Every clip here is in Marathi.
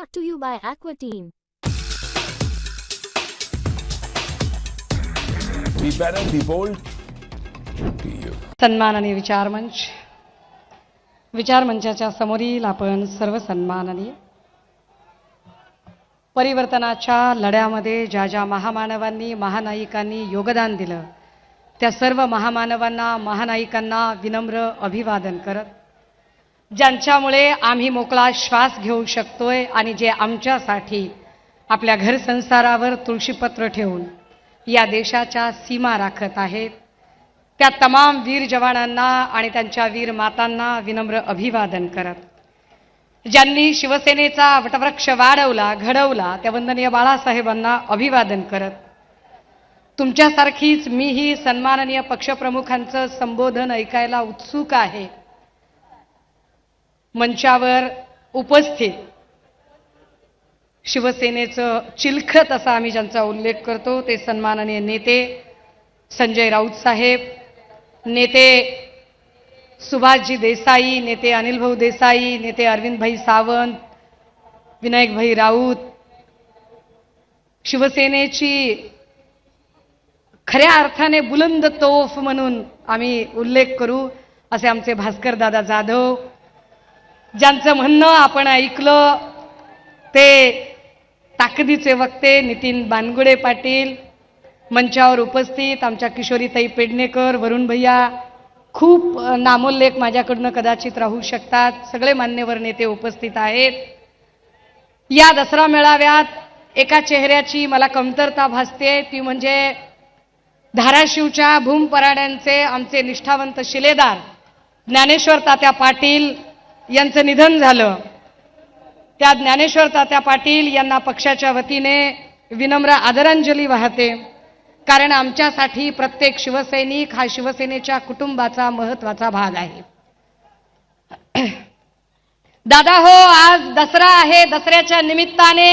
Brought to you by Aqua Team. Be better, be bold. Be you. सन्माननीय विचारमंचाच्या समोरील आपण सर्व सन्माननीय परिवर्तनाच्या लढ्यामध्ये ज्या ज्या महामानवांनी महानायिकांनी योगदान दिलं त्या सर्व महामानवांना महानायिकांना विनम्र अभिवादन करत ज्यांच्यामुळे आम्ही मोकळा श्वास घेऊ शकतोय आणि जे आमच्यासाठी आपल्या घर संसारावर तुळशीपत्र ठेवून या देशाच्या सीमा राखत आहेत त्या तमाम वीर जवानांना आणि त्यांच्या वीर मातांना विनम्र अभिवादन करत ज्यांनी शिवसेनेचा वटवृक्ष वाढवला घडवला त्या वंदनीय बाळासाहेबांना अभिवादन करत तुमच्यासारखीच मीही सन्माननीय पक्षप्रमुखांचं संबोधन ऐकायला उत्सुक आहे. मंचावर उपस्थित शिवसेनेचं चिलखत असा आम्ही ज्यांचा उल्लेख करतो ते सन्माननीय नेते संजय राऊत साहेब, नेते सुभाषजी देसाई, नेते अनिलभाऊ देसाई, नेते अरविंदभाई सावंत, विनायकभाई राऊत, शिवसेनेची खऱ्या अर्थाने बुलंद तोफ म्हणून आम्ही उल्लेख करू असे आमचे भास्कर दादा जाधव, ज्यांचं म्हणणं आपण ऐकलं ते ताकदीचे वक्ते नितीन बानगुडे पाटील, मंचावर उपस्थित आमच्या किशोरीताई पेडणेकर, वरुण भैया, खूप नामोल्लेख माझ्याकडून कदाचित राहू शकतात, सगळे मान्यवर नेते उपस्थित आहेत. या दसरा मेळाव्यात एका चेहऱ्याची मला कमतरता भासते ती म्हणजे धाराशिवच्या भूम पराड्यांचे आमचे निष्ठावंत शिलेदार ज्ञानेश्वर तात्या पाटील यांचं निधन झालं. त्या ज्ञानेश्वर तात्या पाटील यांना पक्षाच्या वतीने विनम्र आदरांजली वाहते, कारण आमच्यासाठी प्रत्येक शिवसैनिक हा शिवसेनेच्या कुटुंबाचा महत्त्वाचा भाग आहे. दादा हो, आज दसरा आहे. दसऱ्याच्या निमित्ताने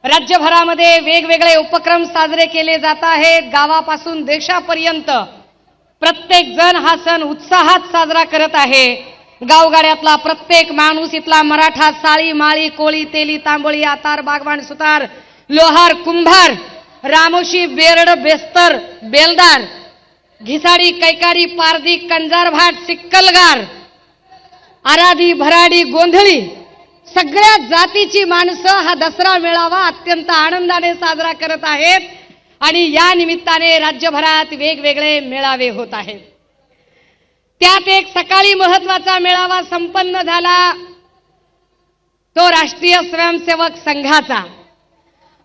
राज्यभरामध्ये वेगवेगळे उपक्रम साजरे केले जात आहेत. गावापासून देशापर्यंत प्रत्येक जण हा सण उत्साहात साजरा करत आहे. गावगाड्यातला प्रत्येक माणूस, इथला मराठा, साळी माळी कोळी तेली तांबोळी आतार बागवान सुतार लोहार कुंभार रामोशी बेरड बेस्तर बेलदार घिसाडी कैकारी पारधी कंजारभाट सिक्कलगार आराधी भराडी गोंधळी सगळ्या जातीची माणसं हा दसरा मेळावा अत्यंत आनंदाने साजरा करत आहेत आणि या निमित्ताने राज्यभरात वेगवेगळे मेळावे होत आहेत. त्यात एक सकाळी महत्त्वाचा मेळावा संपन्न झाला तो राष्ट्रीय स्वयंसेवक संघाचा,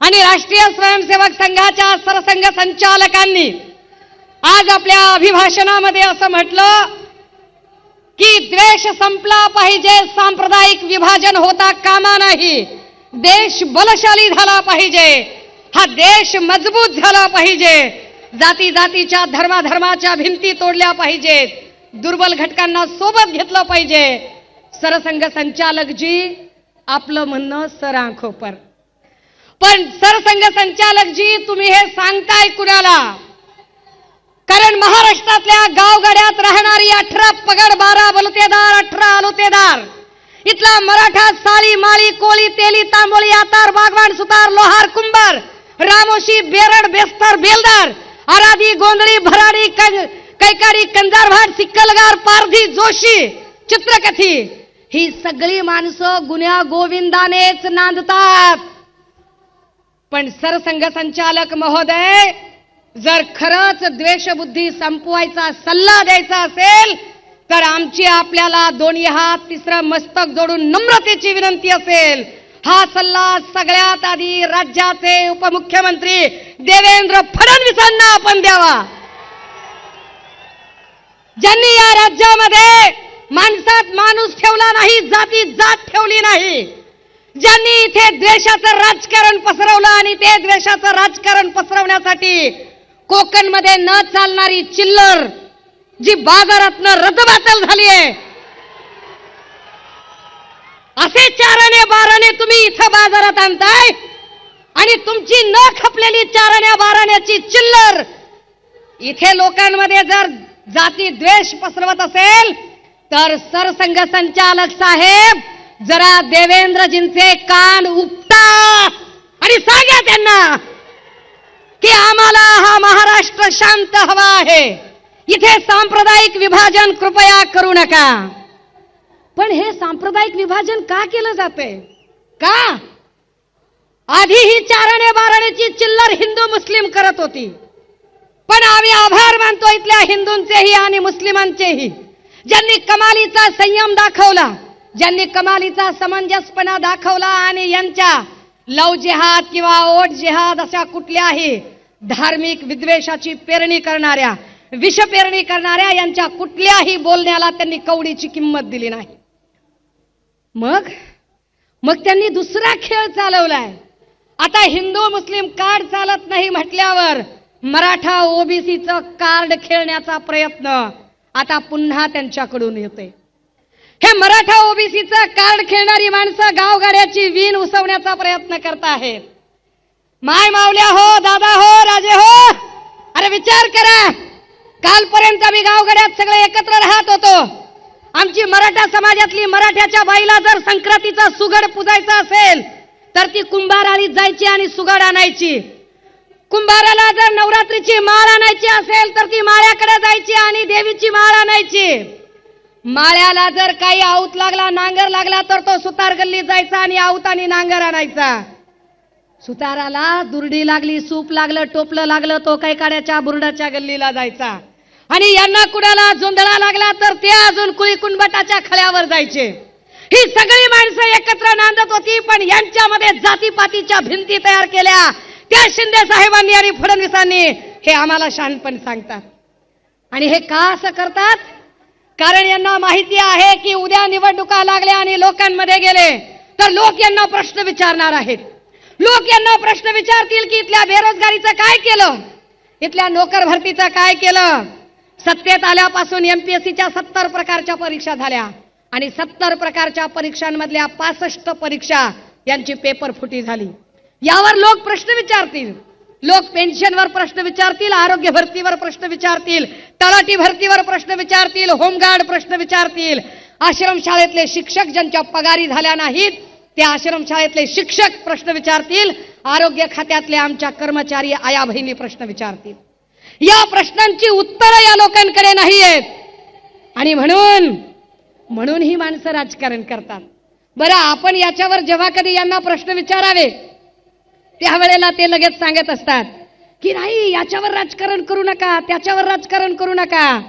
आणि राष्ट्रीय स्वयंसेवक संघाच्या सरसंघ संचालकांनी आज आपल्या अभिभाषणामध्ये असं म्हटलं की द्वेष संपला पाहिजे, सांप्रदायिक विभाजन होता कामा नाही, देश बलशाली झाला पाहिजे, हा देश मजबूत झाला पाहिजे, जाती जातीच्या धर्माधर्माच्या भिंती तोडल्या पाहिजेत, दुर्बल घटकांना सोबत घेतलं पाहिजे. सरसंघ संचालक जी आपलं म्हणणं सरांखोपर, पण सरसंघ संचालक जी तुम्ही हे सांगताय कुणाला? कारण महाराष्ट्रातल्या गावगाड्यात राहणारी 18 पगड 12 बलुतेदार 18 आलुतेदार इथला मराठा साळी माळी कोळी तेली तांबोळी आतार बागवान सुतार लोहार कुंभार रामोशी बेरड बेस्तर बेलदार आराधी गोंधळी भराडी कैकारी कंजारभाट सिक्कलगार पारधी जोशी चित्रकथी ही सगळी माणसं गुन्ह्या गोविंदानेच नांदतात. पण सरसंघ संचालक महोदय, जर खरंच द्वेषबुद्धी संपवायचा सल्ला द्यायचा असेल तर आमची आपल्याला दोन्ही हात तिसरं मस्तक जोडून नम्रतेची विनंती असेल, हा सल्ला सगळ्यात आधी राज्याचे उपमुख्यमंत्री देवेंद्र फडणवीसांना आपण द्यावा, ज्यांनी या राज्यामध्ये माणसात माणूस ठेवला नाही, जातीत जात ठेवली नाही, ज्यांनी इथे द्वेषाचं राजकारण पसरवलं आणि ते द्वेषाचं राजकारण पसरवण्यासाठी कोकणमध्ये न चालणारी चिल्लर जी बाजारातनं रद्दबातल झाली आहे, असे 4 12 तुम्ही इथं बाजारात आणताय आणि तुमची न खपलेली 4 12 चिल्लर इथे लोकांमध्ये जर जाती द्वेष पसरवत असेल तर सरसंघ संचालक साहेब जरा देवेंद्रजींचे कान उपटा आणि सांगा त्यांना की आम्हाला हा महाराष्ट्र शांत हवा आहे, इथे सांप्रदायिक विभाजन कृपया करू नका. पण हे सांप्रदायिक विभाजन का केलं जाते? का? आधी ही चारणे बारण्याची चिल्लर हिंदू मुस्लिम करत होती, पण आम्ही आभार मानतो इथल्या हिंदूंचेही आणि मुस्लिमांचेही, ज्यांनी कमालीचा संयम दाखवला, ज्यांनी कमालीचा समंजसपणा दाखवला आणि यांच्या लव जिहाद किंवा ओट जिहाद अशा कुठल्याही धार्मिक विद्वेषाची पेरणी करणाऱ्या, विष पेरणी करणाऱ्या यांच्या कुठल्याही बोलण्याला त्यांनी कवडीची किंमत दिली नाही. मग त्यांनी दुसरा खेळ चालवलाय. आता हिंदू मुस्लिम कार्ड चालत नाही म्हटल्यावर मराठा ओबीसीचं कार्ड खेळण्याचा प्रयत्न आता पुन्हा त्यांच्याकडून येते. हे मराठा ओबीसीचं कार्ड खेळणारी माणसं गावगाड्याची वीण उसवण्याचा प्रयत्न करत आहेत. माय मावल्या हो, दादा हो, राजे हो, अरे विचार करा, कालपर्यंत आम्ही गावगाड्यात सगळे एकत्र राहत होतो. आमची मराठा समाजातली मराठ्याच्या बाईला जर संक्रांतीचा सुगड पुजायचा असेल तर ती कुंभाराळीत जायची आणि सुगड आणायची. कुंभाराला जर नवरात्रीची माळ आणायची असेल तर ती माळ्याकडे जायची आणि देवीची माळ आणायची. माळ्याला जर काही आऊत लागला, नांगर लागला तर तो सुतार गल्लीत जायचा आणि आऊत आणि नांगर आणायचा. सुताराला दुर्डी लागली, सूप लागलं, टोपलं लागलं, तो काही काड्याच्या बुरडाच्या गल्लीला जायचा. आणि यांना कुणाला जोंधळा लागला तर ते अजून कुळी कुणबटाच्या खळ्यावर जायचे. ही सगळी माणसं एकत्र नांदत होती, पण यांच्यामध्ये जातीपातीच्या भिंती तयार केल्या त्या शिंदे साहेबांनी आणि फडणवीसांनी. हे आम्हाला शहाणपण सांगतात. आणि हे का असं करतात? कारण यांना माहिती आहे की उद्या निवडणुका लागल्या आणि लोकांमध्ये गेले तर लोक यांना प्रश्न विचारणार आहेत. लोक यांना प्रश्न विचारतील की इथल्या बेरोजगारीचं काय केलं, इथल्या नोकर भरतीचं काय केलं. सत्तेत आल्यापासून एमपीएससीच्या 70 प्रकारच्या परीक्षा झाल्या आणि 70 प्रकारच्या परीक्षांमधल्या 65 परीक्षा यांची पेपर फुटी झाली. यावर लोक प्रश्न विचारतील. लोक पेन्शनवर प्रश्न विचारतील, आरोग्य भरतीवर प्रश्न विचारतील, तलाठी भरतीवर प्रश्न विचारतील, होमगार्ड प्रश्न विचारतील. आश्रमशाळेतले शिक्षक ज्यांच्या पगारी झाल्या नाहीत त्या आश्रमशाळेतले शिक्षक प्रश्न विचारतील. आरोग्य खात्यातले आमच्या कर्मचारी आया बहिणी प्रश्न विचारतील. या प्रश्नांची उत्तरं या लोकांकडे नाही आहेत आणि म्हणून ही माणसं राजकारण करतात. बरं, आपण याच्यावर जेव्हा कधी यांना प्रश्न विचारावे त्यावेळेला ते लगेच सांगत असतात की नाही, याच्यावर राजकारण करू नका, त्याच्यावर राजकारण करू नका,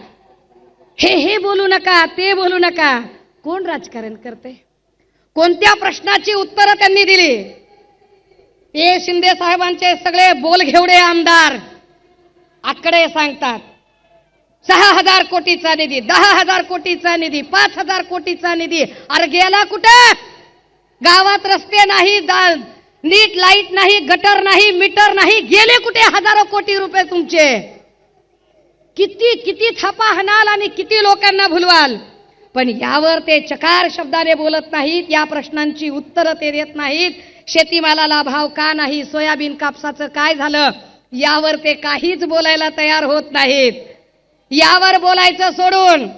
हे बोलू नका, ते बोलू नका. कोण राजकारण करते? कोणत्या प्रश्नाची उत्तरं त्यांनी दिली? हे शिंदे साहेबांचे सगळे बोलघेवडे आमदार आकडे सांगतात. 6,000 कोटीचा निधी, 10,000 कोटीचा निधी, 5,000 कोटीचा निधी. अरे गेला कुठे? गावात रस्ते नाही, नीट लाईट नाही, गटर नाही, मीटर नाही, गेले कुठे हजारो कोटी रुपये तुमचे? किती किती थापा हाणाल आणि किती लोकांना भुलवाल, पण यावर ते चकार शब्दाने बोलत नाहीत. या प्रश्नांची उत्तरं ते देत नाहीत. शेतीमालाला भाव का नाही, सोयाबीन कापसाचं काय झालं, यावर ते काहीच बोलायला तयार होत नाहीत. यावर बोलायचं सोडून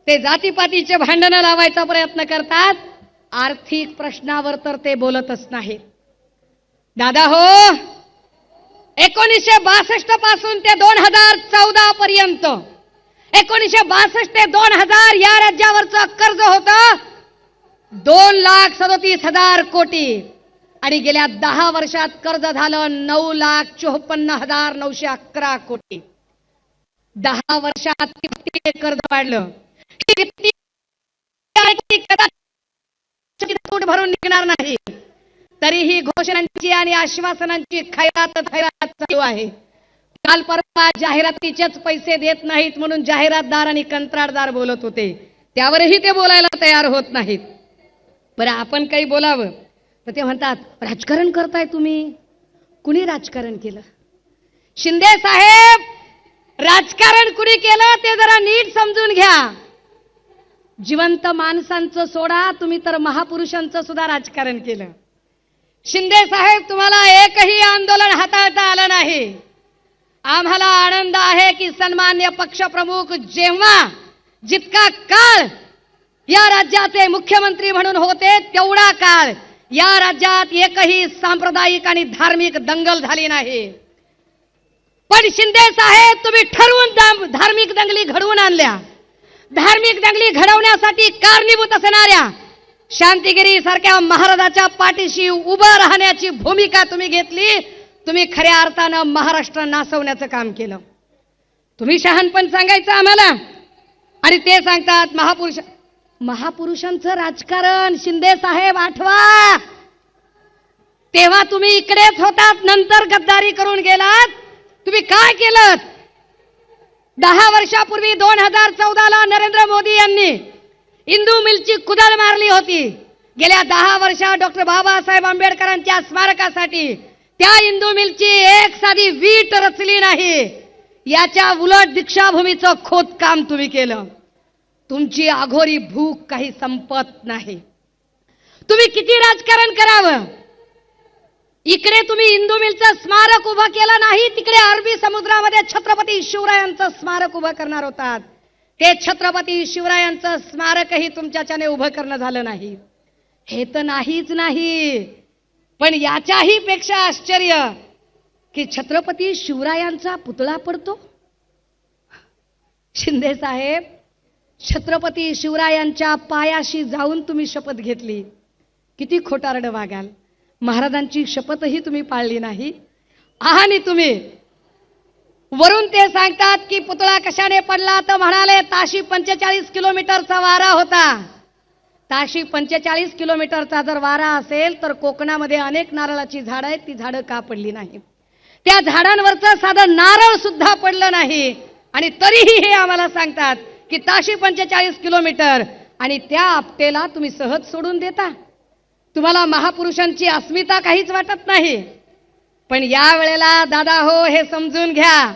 ते जातीपातीचे भांडणं लावायचा प्रयत्न करतात. आर्थिक प्रश्नावर तर ते बोलतच नाहीत. दादा हो, 1962 पासून ते 2014 पर्यंत, 1962 ते 2000 या राज्यावरचं कर्ज होतं 2,37,000 कोटी आणि गेल्या 10 वर्षात कर्ज झालं 9,54,911 कोटी. 10 वर्षात किती कर्ज वाढलं, किती तूट भरून निघणार नाही. तरीही घोषणांची आणि आश्वासनांची खैरात चालू आहे. काल परवा जाहिरातीचेच पैसे देत नाहीत म्हणून जाहिरातदार आणि कंत्राटदार बोलत होते, त्यावरही ते बोलायला तयार होत नाहीत. बरं, आपण काही बोलावं तर ते म्हणतात राजकारण करताय तुम्ही. कुणी राजकारण केलं? शिंदे साहेब, राजकारण कुणी केलं ते जरा नीट समजून घ्या. जिवंत माणसांचं सोडा, तुम्ही तर महापुरुषांचं सुद्धा राजकारण केलं. शिंदे साहेब, तुम्हाला एकही आंदोलन हाताळता आलं नाही. आम्हाला आनंद आहे की सन्मान्य पक्षप्रमुख जेव्हा जितका काळ या राज्याचे मुख्यमंत्री म्हणून होते तेवढा काळ या राज्यात एकही सांप्रदायिक आणि धार्मिक दंगल झाली नाही. पण शिंदे साहेब, तुम्ही ठरवून धार्मिक दंगली घडवून आणल्या. धार्मिक दंगली घडवण्यासाठी कारणीभूत असणाऱ्या शांतिगिरी सारख्या महाराजाच्या पाठीशी उभं राहण्याची भूमिका तुम्ही घेतली. तुम्ही खऱ्या अर्थानं महाराष्ट्र नासवण्याचं काम केलं. तुम्ही शहाणपण सांगायचं आम्हाला आणि ते सांगतात महापुरुषांचं राजकारण. शिंदे साहेब आठवा, तेव्हा तुम्ही इकडेच होतात, नंतर गद्दारी करून गेलात. तुम्ही काय केलं? 10 वर्षापूर्वी 2014ला नरेंद्र मोदी यांनी इंदू मिलची कुदळ मारली होती. गेल्या 10 वर्षात डॉक्टर बाबासाहेब आंबेडकरांच्या स्मारकासाठी त्या इंदू मिलची एक साधी वीट रचली नाही. याच्या उलट दीक्षाभूमीचं खोदकाम तुम्ही केलं. तुमची अघोरी भूक काही संपत नाही. तुम्ही किती राजकारण करावं? इकडे तुम्ही इंदू मिलचं स्मारक उभं केलं नाही, तिकडे अरबी समुद्रामध्ये छत्रपती शिवरायांचं स्मारक उभं करणार होतात. ते छत्रपती शिवरायांचं स्मारकही तुमच्याच्याने उभं करणं झालं नाही. हे तर नाहीच नाही, पण याच्याही पेक्षा आश्चर्य की छत्रपती शिवरायांचा पुतळा पडतो. शिंदे साहेब, छत्रपती शिवरायांच्या पायाशी जाऊन तुम्ही शपथ घेतली. किती खोटारडं वागाल. महाराजांची शपथही तुम्ही पाळली नाही. आणि तुम्ही वरून ते सांगतात की पुतळा कशाने पडला, तर म्हणाले ताशी 45 किलोमीटरचा वारा होता. ताशी 45 किलोमीटरचा जर वारा असेल तर कोकणामध्ये अनेक नारळाची झाडं आहेत, ती झाडं का पडली नाही? त्या झाडांवरचं साधं नारळ सुद्धा पडलं नाही. आणि तरीही हे आम्हाला सांगतात की ताशी 45 किलोमीटर, आणि त्या आपटेला तुम्ही सहज सोडून देता. तुम्हाला महापुरुषांची अस्मिता काहीच वाटत नाही. पण या वेळेला दादा हो, हे समजून घ्या,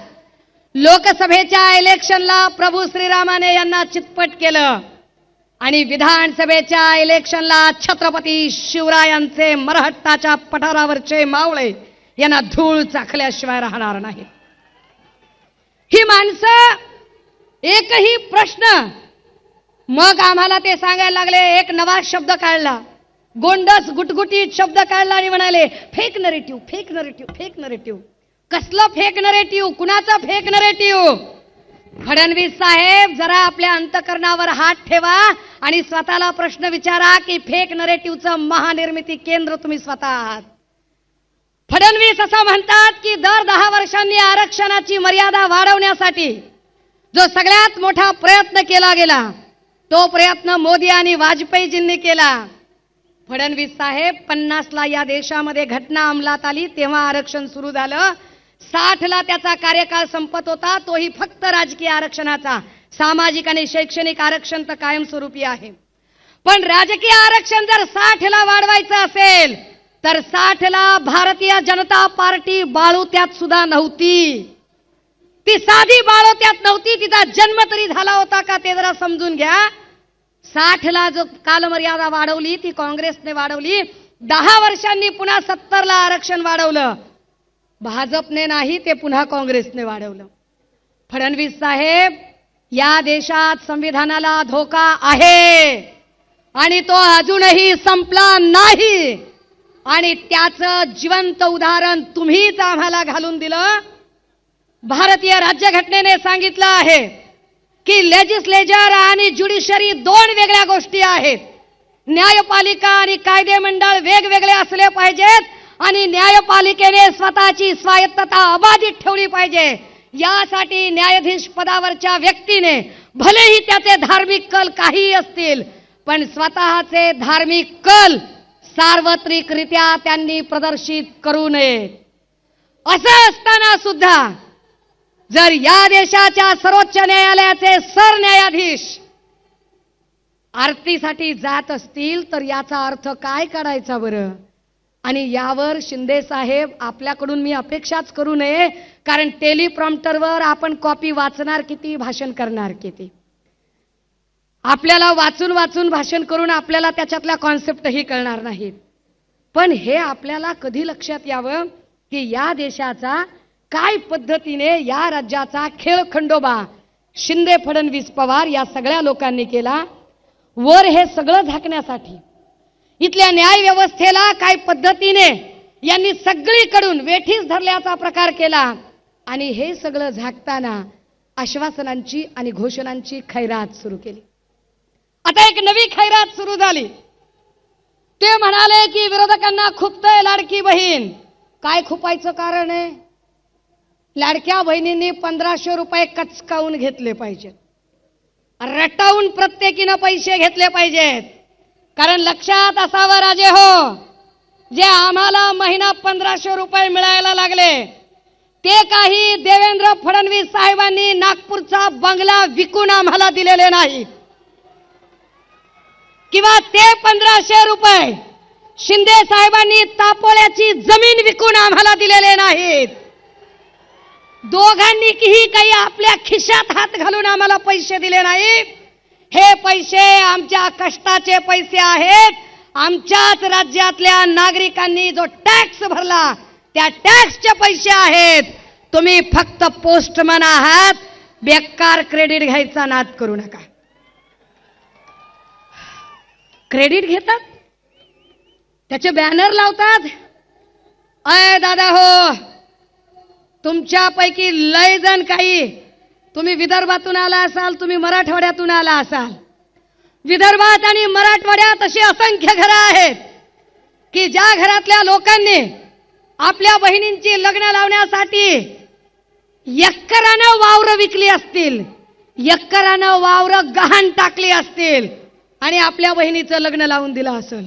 लोकसभेच्या इलेक्शनला प्रभू श्रीरामाने यांना चितपट केलं आणि विधानसभेच्या इलेक्शनला छत्रपती शिवरायांचे मरहट्टाच्या पठारावरचे मावळे यांना धूळ चाखल्याशिवाय राहणार नाही. ही माणसं एकही प्रश्न, मग आम्हाला ते सांगायला लागले. एक नवा शब्द काढला, गोंडस गुटगुटीत शब्द काढला आणि म्हणाले fake narrative, fake narrative, fake narrative. कसलं फेक नरेटिव्ह? कुणाचं फेक नरेटिव्ह? फडणवीस साहेब, जरा आपल्या अंतकरणावर हात ठेवा आणि स्वतःला प्रश्न विचारा की फेक नरेटिव्हचं महानिर्मिती केंद्र तुम्ही स्वतः आहात. फडणवीस असं म्हणतात की दर 10 वर्षांनी आरक्षणाची मर्यादा वाढवण्यासाठी जो सगळ्यात मोठा प्रयत्न केला गेला, तो प्रयत्न मोदी आणि वाजपेयीजींनी केला. फडणवीस साहेब, 50ला या देशामध्ये घटना अंमलात आली तेव्हा आरक्षण सुरू झालं. 60ला त्याचा कार्यकाळ संपत होता, तोही फक्त राजकीय आरक्षणाचा. सामाजिक आणि शैक्षणिक आरक्षण तर कायमस्वरूपी आहे. पण राजकीय आरक्षण जर 60ला वाढवायचं असेल तर 60ला भारतीय जनता पार्टी बाळोत्यात सुद्धा नव्हती. ती साधी बाळोत्यात नव्हती, तिचा जन्म तरी झाला होता का ते जरा समजून घ्या. 60ला जो कालमर्यादा वाढवली ती काँग्रेसने वाढवली. 10 वर्षांनी पुन्हा 70ला आरक्षण वाढवलं. भाजपने नाही, ते पुन्हा काँग्रेसने वाढवलं. फडणवीस साहेब, या देशात संविधानाला धोका आहे आणि तो अजूनही संपला नाही. आणि त्याचं जिवंत उदाहरण तुम्हीच आम्हाला घालून दिलं. भारतीय राज्यघटनेने सांगितलं आहे की लेजिस्लेचर आणि ज्युडिशरी 2 वेगळ्या गोष्टी आहेत. न्यायपालिका आणि कायदे मंडळ वेगवेगळे असले पाहिजेत आणि न्यायपालिकेने स्वतःची स्वायत्तता अबाधित ठेवली पाहिजे. यासाठी न्यायाधीश पदावरच्या व्यक्तीने भलेही त्याचे धार्मिक कल काही असतील, पण स्वतःचे धार्मिक कल सार्वत्रिकरित्या त्यांनी प्रदर्शित करू नये. असं असताना सुद्धा जर या देशाच्या सर्वोच्च न्यायालयाचे सरन्यायाधीश आरतीसाठी जात असतील तर याचा अर्थ काय काढायचा बरं? आणि यावर शिंदे साहेब, आपल्याकडून मी अपेक्षाच करू नये, कारण टेलिप्रॉम्प्टरवर आपण कॉपी वाचणार किती, भाषण करणार किती. आपल्याला वाचून वाचून भाषण करून आपल्याला त्याच्यातल्या कॉन्सेप्टही कळणार नाहीत. पण हे आपल्याला कधी लक्षात यावं की या देशाचा काय पद्धतीने, या राज्याचा खेळखंडोबा शिंदे, फडणवीस, पवार या सगळ्या लोकांनी केला. वर हे सगळं झाकण्यासाठी इथल्या न्याय व्यवस्थेला काय पद्धतीने यांनी सगळीकडून वेठीस धरल्याचा प्रकार केला आणि हे सगळं झाकताना आश्वासनांची आणि घोषणांची खैरात सुरू केली. आता एक नवी खैरात सुरू झाली. ते म्हणाले की विरोधकांना खुपतंय लाडकी बहीण. काय खुपायचं कारण आहे? लाडक्या बहिणींनी 1500 रुपये कचकावून घेतले पाहिजेत, रटावून प्रत्येकीनं पैसे घेतले पाहिजेत. कारण लक्षात असावं राजे हो, जे आम्हाला महिना 1500 रुपये मिळायला लागले ते काही देवेंद्र फडणवीस साहेबांनी नागपूरचा बंगला विकून आम्हाला दिलेले नाही, किंवा ते 1500 रुपये शिंदे साहेबांनी तापोळ्याची जमीन विकून आम्हाला दिलेले नाहीत. दोघांनीही काही आपल्या खिशात हात घालून आम्हाला पैसे दिले नाहीत. हे पैसे आमच्या कष्टाचे पैसे आहेत. आमच्याच राज्यातल्या नागरिकांनी जो टॅक्स भरला त्या टॅक्सचे पैसे आहेत. तुम्ही फक्त पोस्टमन आहात, बेकार क्रेडिट घ्यायचा नाद करू नका. क्रेडिट घेतात, त्याचे बॅनर लावतात. अय दादा हो, तुमच्यापैकी लय जण काही तुम्ही विदर्भातून आला असाल, तुम्ही मराठवाड्यातून आला असाल. विदर्भात आणि मराठवाड्यात अशी असंख्य घरं आहेत की ज्या घरातल्या लोकांनी आपल्या बहिणींची लग्न लावण्यासाठी एकरानं वावरं विकली असतील, एकरानं वावरं गहाण टाकली असतील आणि आपल्या बहिणीचं लग्न लावून दिलं असेल.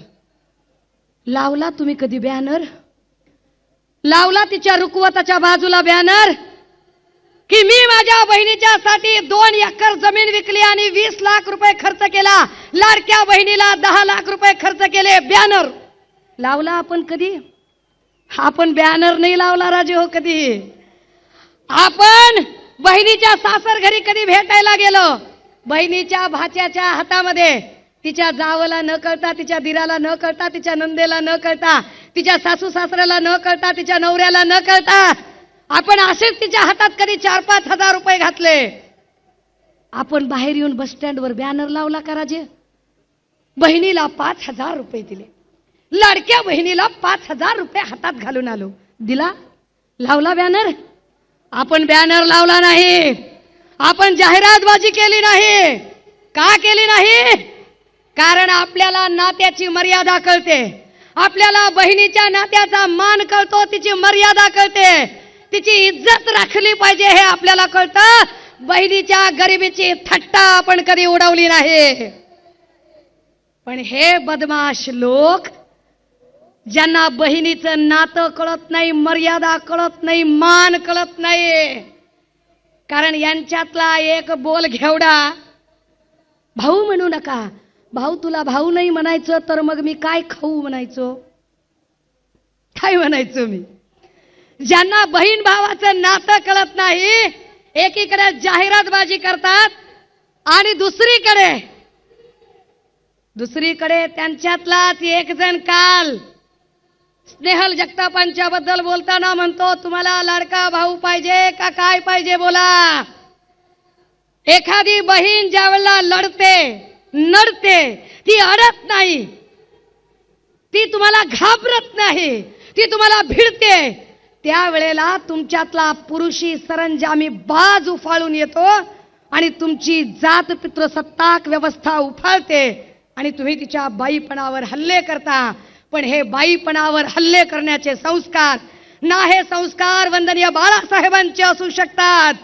लावला तुम्ही कधी बॅनर? लावला तिच्या रुकवताच्या बाजूला बॅनर की मी माझ्या बहिणीच्यासाठी 2 एकर जमीन विकली आणि 20 लाख रुपये खर्च केला, लाडक्या बहिणीला 10 लाख रुपये खर्च केले? बॅनर लावला आपण कधी? आपण बॅनर नाही लावला राजे हो कधी. आपण बहिणीच्या सासर घरी कधी भेटायला गेलो, बहिणीच्या भाच्याच्या हातामध्ये तिच्या जावला न कळता, तिच्या दिराला न कळता, तिच्या नंदेला न कळता, तिच्या सासू सासऱ्याला न कळता, तिच्या नवऱ्याला न कळता आपण असेच तिच्या हातात कधी 4-5 हजार रुपये घातले. आपण बाहेर येऊन बस स्टँडवर बॅनर लावला का राजे? बहिणीला 5000 रुपये दिले, लाडक्या बहिणीला 5000 रुपये हातात घालून आलो. दिला? लावला बॅनर? आपण बॅनर लावला नाही. आपण जाहिरातबाजी केली नाही. का केली नाही? कारण आपल्याला नात्याची मर्यादा कळते, आपल्याला बहिणीच्या नात्याचा मान कळतो, तिची मर्यादा कळते, तिची इज्जत राखली पाहिजे हे आपल्याला कळतं. बहिणीच्या गरिबीची थट्टा आपण कधी उडवली नाही. पण हे बदमाश लोक, ज्यांना बहिणीचं नातं कळत नाही, मर्यादा कळत नाही, मान कळत नाही, कारण यांच्यातला एक बोल घेवडा, भाऊ म्हणू नका. भाऊ तुला भाऊ नाही म्हणायचं तर मग मी काय खाऊ म्हणायचो? काय म्हणायचो मी? ज्यांना बहीण भावाचं नातं कळत नाही, एकीकडे जाहिरातबाजी करतात आणि दुसरीकडे त्यांच्यातलाच एक जण काल स्नेहल जगतापांच्या बद्दल बोलताना म्हणतो, तुम्हाला लाडका भाऊ पाहिजे का काय पाहिजे बोला. एखादी बहीण ज्यावेळेला नडते ती अडत नाही, ती तुम्हाला घाबरत नाही, ती तुम्हाला भिडते, त्यावेळेला तुमच्यातला पुरुषी सरंजामी बाज उफाळून येतो आणि तुमची जात पितृसत्ताक व्यवस्था उफाळते आणि तुम्ही तिच्या बाईपणावर हल्ले करता. पण हे बाईपणावर हल्ले करण्याचे संस्कार ना हे संस्कार वंदनीय बाळासाहेबांचे असू शकतात,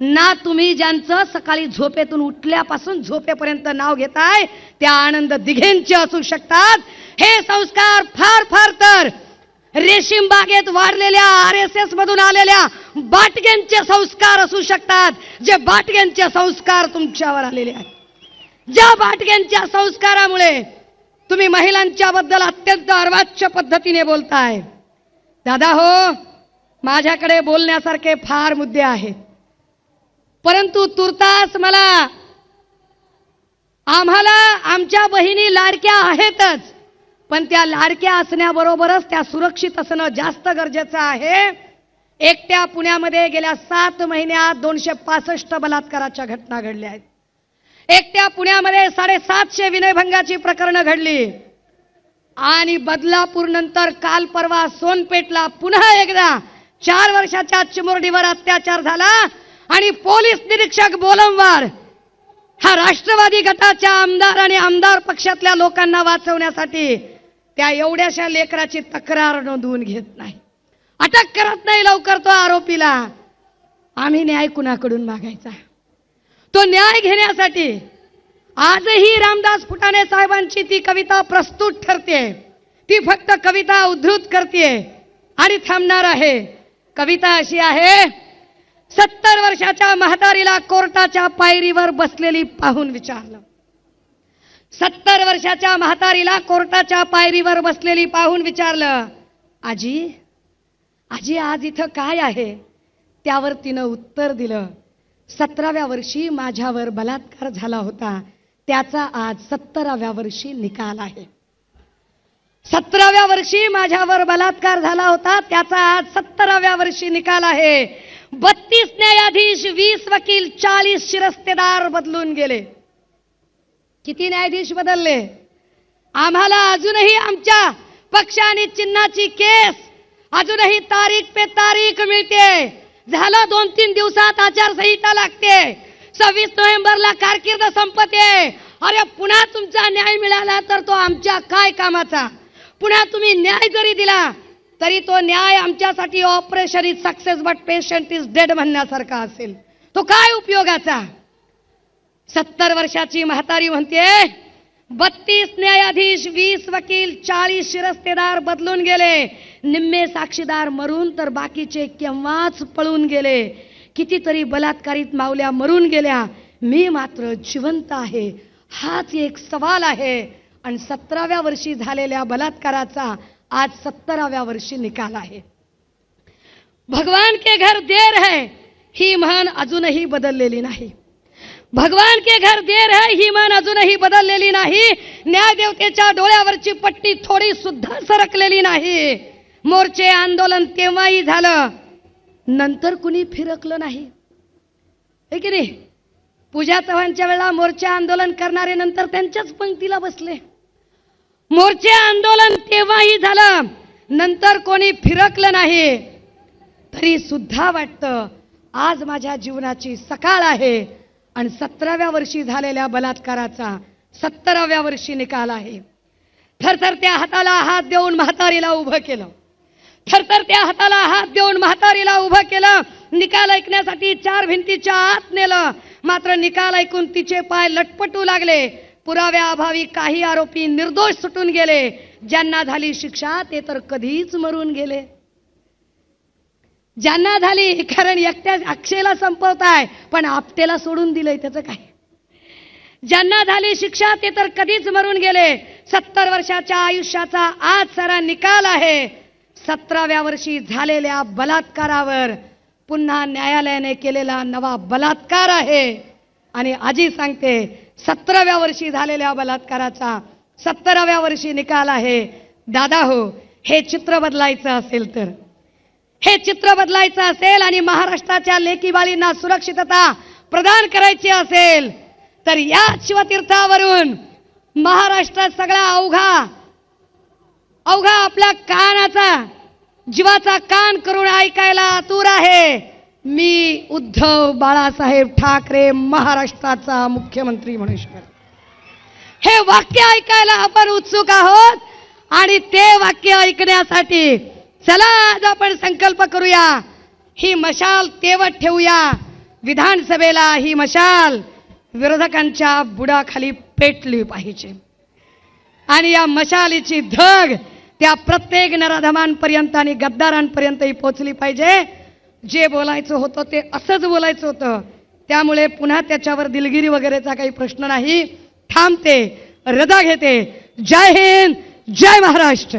ना तुम्ही ज्यांचं सकाळी झोपेतून उठल्यापासून झोपेपर्यंत नाव घेताय त्या आनंद दिघेंचे असू शकतात. हे संस्कार फार फार तर रेशीम बागेत वाढलेल्या RSS मधून आलेल्या बाटग्यांचे संस्कार असू शकतात, जे बाटग्यांचे संस्कार तुमच्यावर आलेले आहेत, ज्या बाटग्यांच्या संस्कारामुळे तुम्ही महिलांच्या बद्दल अत्यंत अर्वाच्य पद्धतीने बोलताय. दादा हो, माझ्याकडे बोलण्यासारखे फार मुद्दे आहेत, परंतु तुर्तास आम्हाला आमच्या बहिणी लाडक्या आहेतच, पण त्या लाडक्या असण्याबरोबरच त्या सुरक्षित असणं जास्त गरजेचं आहे. एकट्या पुण्यामध्ये गेल्या 7 महिन्यात 265 बलात्काराच्या घटना घडल्या आहेत. एकट्या पुण्यामध्ये 750 विनयभंगाची प्रकरणं घडली आणि बदलापूर नंतर काल परवा सोनपेठला पुन्हा एकदा 4 वर्षाच्या चिमुरडीवर अत्याचार झाला आणि पोलीस निरीक्षक बोलंवार हा राष्ट्रवादी गटाच्या आमदार आणि आमदार पक्षातल्या लोकांना वाचवण्यासाठी त्या एवढ्याशा लेकराची तक्रार नोंदवून घेत नाही, अटक करत नाही लवकर तो आरोपीला. आम्ही न्याय कुणाकडून मागायचा? तो न्याय घेण्यासाठी आजही रामदास फुटाणे साहेबांची ती कविता प्रस्तुत ठरते. ती फक्त कविता उद्धृत करते आणि थांबणार आहे. कविता अशी आहे, 70 वर्षाच्या म्हातारीला कोर्टाच्या पायरीवर बसलेली पाहून विचारलं. 70 वर्षाच्या म्हातारीला कोर्टाच्या पायरीवर बसलेली पाहून विचारलं, आजी आजी आज इथं काय आहे? त्यावर तिनं उत्तर दिलं, 17व्या वर्षी माझ्यावर बलात्कार झाला होता, त्याचा आज 17व्या वर्षी निकाल आहे. 17व्या वर्षी माझ्यावर बलात्कार झाला होता, त्याचा आज 17व्या वर्षी निकाल आहे. 32 न्यायाधीश, 20 वकील, 40 शिरस्तेदार बदलून गेले. किती न्यायाधीश बदलले? आम्हाला अजूनही आमच्या पक्ष आणि चिन्हाची केस अजूनही तारीख पे तारीख मिळते. झालं 2-3 दिवसात आचारसंहिता लागते. 26 नोव्हेंबरला कारकीर्द संपते. अरे पुन्हा तुमचा न्याय मिळाला तर तो आमच्या काय कामाचा? पुन्हा तुम्ही न्याय जरी दिला तरी तो न्याय आमच्यासाठी operation is success but patient is dead म्हणण्यासारखा असेल. तो काय उपयोगाचा? 70 वर्षाची म्हातारी म्हणते, 32 न्यायाधीश, 20 वकील, 40 शिरस्तेदार बदलून गेले. निम्मे साक्षीदार मरून तर बाकीचे केव्हाच पळून गेले. कितीतरी बलात्कारित मावल्या मरून गेल्या, मी मात्र जिवंत आहे. हाच एक सवाल आहे. आणि 17व्या वर्षी झालेल्या बलात्काराचा आज 17व्या वर्षी निकाल आहे. भगवान के घर देर है ही म्हण अजूनही बदललेली नाही. भगवान के घर देर है ही म्हण अजूनही बदललेली नाही. न्यायदेवतेच्या डोळ्यावरची पट्टी थोडी सुद्धा सरकलेली नाही. मोर्चे आंदोलन तेव्हाही झालं, नंतर कुणी फिरकलं नाही, हे की नाही? पूजा चव्हाणच्या वेळेला मोर्चे आंदोलन करणारे नंतर त्यांच्याच पंक्तीला बसले. मोर्चे आंदोलन तेव्हाही झालं, नंतर कोणी फिरकलं नाही. तरी सुद्धा वाटतं आज माझ्या जीवनाची सकाळ आहे आणि 17व्या वर्षी झालेल्या बलात्काराचा 17व्या वर्षी निकाल आहे. थरथरत्या हाताला हात देऊन म्हातारीला उभं केलं. थरथरत्या हाताला हात देऊन म्हातारीला उभं केलं. निकाल ऐकण्यासाठी 4 भिंतीच्या आत नेलं. मात्र निकाल ऐकून तिचे पाय लटपटू लागले. पुराव्याअभावी काही आरोपी निर्दोष सुटून गेले. ज्यांना झाली शिक्षा ते तर कधीच मरून गेले. ज्यांना झाली, कारण एकट्या अक्षयला संपवताय पण आपटेला सोडून दिलंय, त्याचं काय? ज्यांना झाली शिक्षा ते तर कधीच मरून गेले. 70 वर्षाच्या आयुष्याचा आज सारा निकाल आहे. 17व्या वर्षी झालेल्या बलात्कारावर पुन्हा न्यायालयाने केलेला नवा बलात्कार आहे. आणि आजी सांगते 17व्या वर्षी झालेल्या बलात्काराचा 17व्या वर्षी निकाल आहे. दादा हो, हे चित्र बदलायचं असेल तर, हे चित्र बदलायचं असेल आणि महाराष्ट्राच्या लेकी बाळींना सुरक्षितता प्रदान करायची असेल तर या शिवतीर्थावरून महाराष्ट्रात सगळा अवघा आपल्या कानाचा, जीवाचा कान करून ऐकायला आतुर आहे. मी उद्धव बाळासाहेब ठाकरे महाराष्ट्राचा मुख्यमंत्री म्हणू शकतो. हे वाक्य ऐकायला आपण उत्सुक आहोत आणि ते वाक्य ऐकण्यासाठी चला आज आपण संकल्प करूया. ही मशाल तेवत ठेवूया. विधानसभेला ही मशाल विरोधकांच्या बुडाखाली पेटली पाहिजे आणि या मशालीची धग त्या प्रत्येक नराधमांपर्यंत आणि गद्दारांपर्यंतही पोहोचली पाहिजे. जे बोलायचं होतं ते असंच बोलायचं होतं. त्यामुळे पुन्हा त्याच्यावर दिलगिरी वगैरेचा काही प्रश्न नाही. थांबते, रजा घेते. जय हिंद, जय महाराष्ट्र.